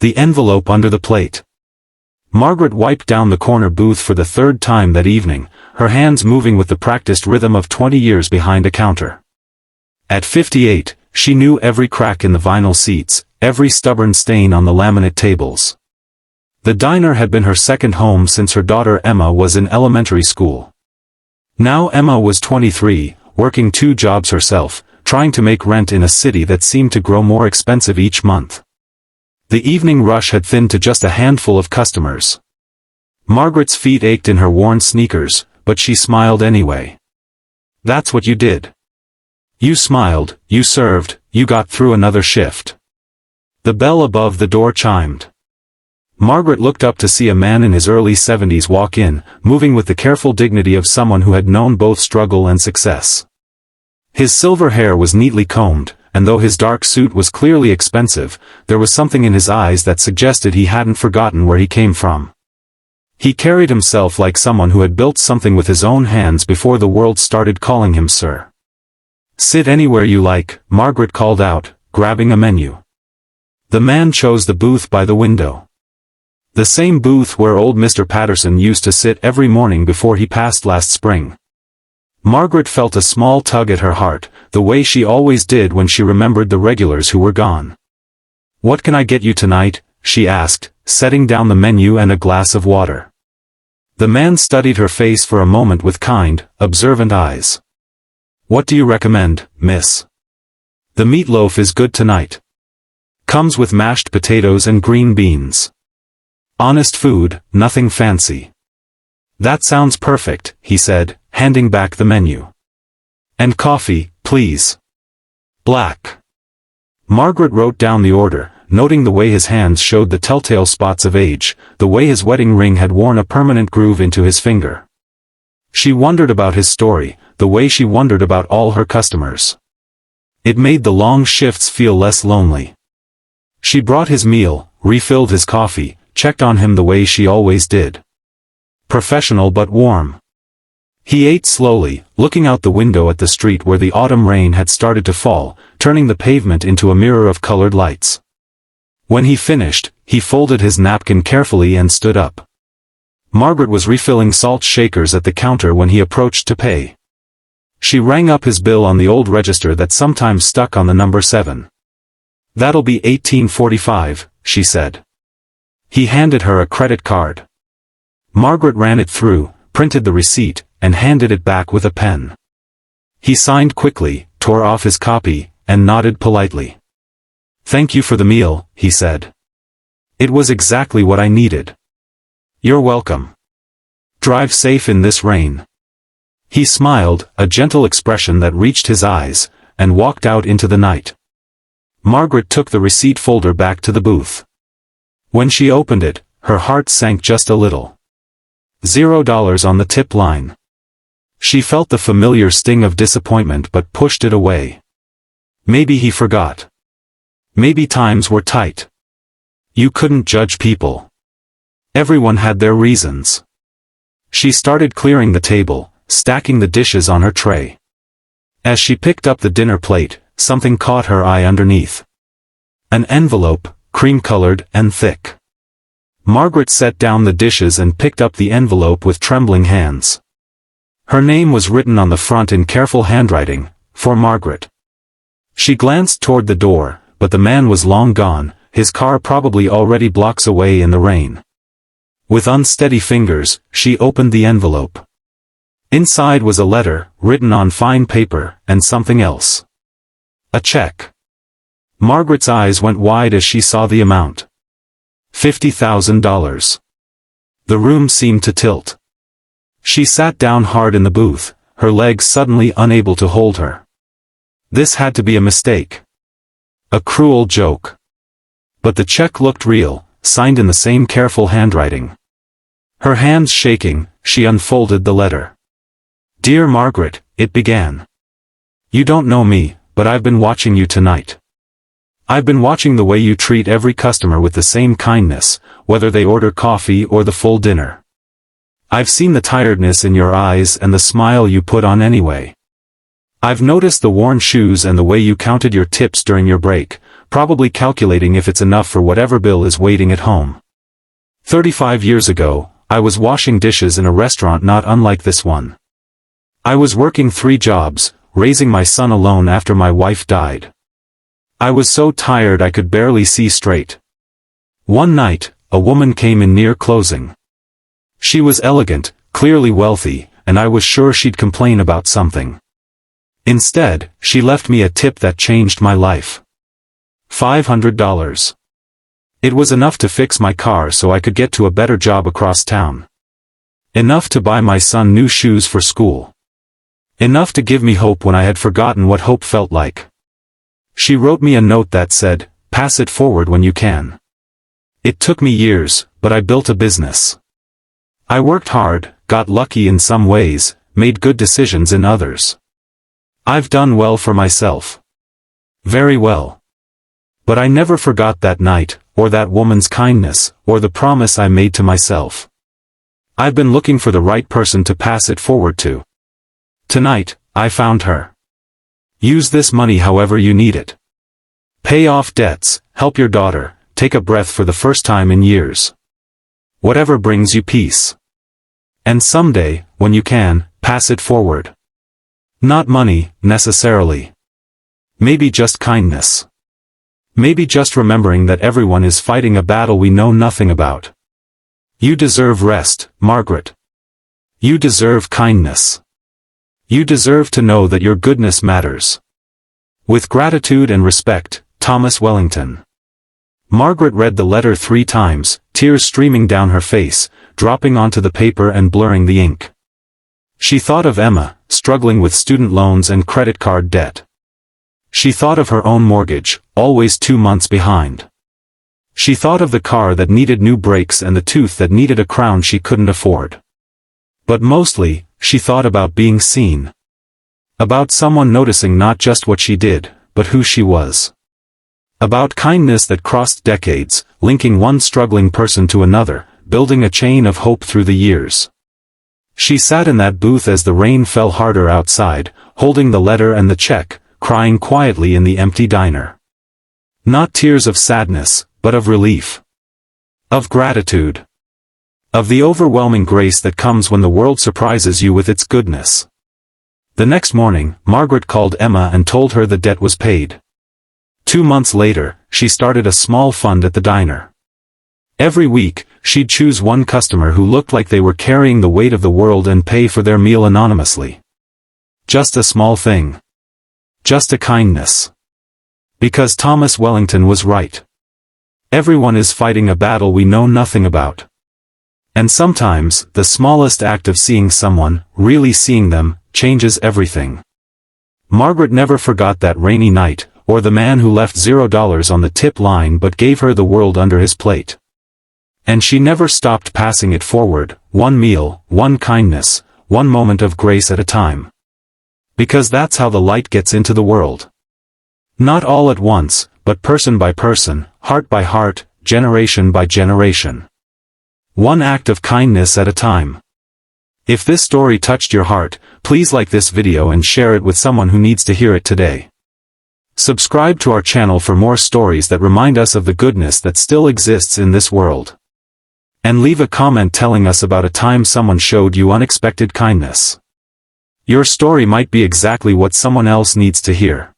The envelope under the plate. Margaret wiped down the corner booth for the third time that evening, her hands moving with the practiced rhythm of 20 years behind a counter. At 58, she knew every crack in the vinyl seats, every stubborn stain on the laminate tables. The diner had been her second home since her daughter Emma was in elementary school. Now Emma was 23, working 2 jobs herself, trying to make rent in a city that seemed to grow more expensive each month. The evening rush had thinned to just a handful of customers. Margaret's feet ached in her worn sneakers, but she smiled anyway. That's what you did. You smiled, you served, you got through another shift. The bell above the door chimed. Margaret looked up to see a man in his early 70s walk in, moving with the careful dignity of someone who had known both struggle and success. His silver hair was neatly combed, and though his dark suit was clearly expensive, there was something in his eyes that suggested he hadn't forgotten where he came from. He carried himself like someone who had built something with his own hands before the world started calling him sir. "Sit anywhere you like," Margaret called out, grabbing a menu. The man chose the booth by the window. The same booth where old Mr. Patterson used to sit every morning before he passed last spring. Margaret felt a small tug at her heart, the way she always did when she remembered the regulars who were gone. "What can I get you tonight?" she asked, setting down the menu and a glass of water. The man studied her face for a moment with kind, observant eyes. "What do you recommend, miss?" "The meatloaf is good tonight. Comes with mashed potatoes and green beans. Honest food, nothing fancy." "That sounds perfect," he said, handing back the menu. "And coffee, please. Black." Margaret wrote down the order, noting the way his hands showed the telltale spots of age, the way his wedding ring had worn a permanent groove into his finger. She wondered about his story, the way she wondered about all her customers. It made the long shifts feel less lonely. She brought his meal, refilled his coffee, checked on him the way she always did. Professional but warm. He ate slowly, looking out the window at the street where the autumn rain had started to fall, turning the pavement into a mirror of colored lights. When he finished, he folded his napkin carefully and stood up. Margaret was refilling salt shakers at the counter when he approached to pay. She rang up his bill on the old register that sometimes stuck on the number 7. "That'll be $18.45, she said. He handed her a credit card. Margaret ran it through, printed the receipt, and handed it back with a pen. He signed quickly, tore off his copy, and nodded politely. "Thank you for the meal," he said. "It was exactly what I needed." "You're welcome. Drive safe in this rain." He smiled, a gentle expression that reached his eyes, and walked out into the night. Margaret took the receipt folder back to the booth. When she opened it, her heart sank just a little. $0 on the tip line. She felt the familiar sting of disappointment but pushed it away. Maybe he forgot. Maybe times were tight. You couldn't judge people. Everyone had their reasons. She started clearing the table, stacking the dishes on her tray. As she picked up the dinner plate, something caught her eye underneath. An envelope, cream-colored and thick. Margaret set down the dishes and picked up the envelope with trembling hands. Her name was written on the front in careful handwriting, "For Margaret." She glanced toward the door, but the man was long gone, his car probably already blocks away in the rain. With unsteady fingers, she opened the envelope. Inside was a letter, written on fine paper, and something else. A check. Margaret's eyes went wide as she saw the amount. $50,000. The room seemed to tilt. She sat down hard in the booth, her legs suddenly unable to hold her. This had to be a mistake. A cruel joke. But the check looked real, signed in the same careful handwriting. Her hands shaking, she unfolded the letter. "Dear Margaret," it began. "You don't know me, but I've been watching you tonight. I've been watching the way you treat every customer with the same kindness, whether they order coffee or the full dinner. I've seen the tiredness in your eyes and the smile you put on anyway. I've noticed the worn shoes and the way you counted your tips during your break, probably calculating if it's enough for whatever bill is waiting at home. 35 years ago, I was washing dishes in a restaurant not unlike this one. I was working 3 jobs, raising my son alone after my wife died. I was so tired I could barely see straight. One night, a woman came in near closing. She was elegant, clearly wealthy, and I was sure she'd complain about something. Instead, she left me a tip that changed my life. $500. It was enough to fix my car so I could get to a better job across town. Enough to buy my son new shoes for school. Enough to give me hope when I had forgotten what hope felt like. She wrote me a note that said, "Pass it forward when you can." It took me years, but I built a business. I worked hard, got lucky in some ways, made good decisions in others. I've done well for myself. Very well. But I never forgot that night, or that woman's kindness, or the promise I made to myself. I've been looking for the right person to pass it forward to. Tonight, I found her. Use this money however you need it. Pay off debts, help your daughter, take a breath for the first time in years. Whatever brings you peace. And someday, when you can, pass it forward. Not money, necessarily. Maybe just kindness. Maybe just remembering that everyone is fighting a battle we know nothing about. You deserve rest, Margaret. You deserve kindness. You deserve to know that your goodness matters. With gratitude and respect, Thomas Wellington. Margaret read the letter 3 times, tears streaming down her face, dropping onto the paper and blurring the ink. She thought of Emma, struggling with student loans and credit card debt. She thought of her own mortgage, always 2 months behind. She thought of the car that needed new brakes and the tooth that needed a crown she couldn't afford. But mostly, she thought about being seen. About someone noticing not just what she did, but who she was. About kindness that crossed decades, linking one struggling person to another, building a chain of hope through the years. She sat in that booth as the rain fell harder outside, holding the letter and the check, crying quietly in the empty diner. Not tears of sadness, but of relief. Of gratitude. Of the overwhelming grace that comes when the world surprises you with its goodness. The next morning, Margaret called Emma and told her the debt was paid. 2 months later, she started a small fund at the diner. Every week, she'd choose one customer who looked like they were carrying the weight of the world and pay for their meal anonymously. Just a small thing. Just a kindness. Because Thomas Wellington was right. Everyone is fighting a battle we know nothing about. And sometimes, the smallest act of seeing someone, really seeing them, changes everything. Margaret never forgot that rainy night, or the man who left $0 on the tip line but gave her the world under his plate. And she never stopped passing it forward, one meal, one kindness, one moment of grace at a time. Because that's how the light gets into the world. Not all at once, but person by person, heart by heart, generation by generation. One act of kindness at a time. If this story touched your heart, please like this video and share it with someone who needs to hear it today. Subscribe to our channel for more stories that remind us of the goodness that still exists in this world. And leave a comment telling us about a time someone showed you unexpected kindness. Your story might be exactly what someone else needs to hear.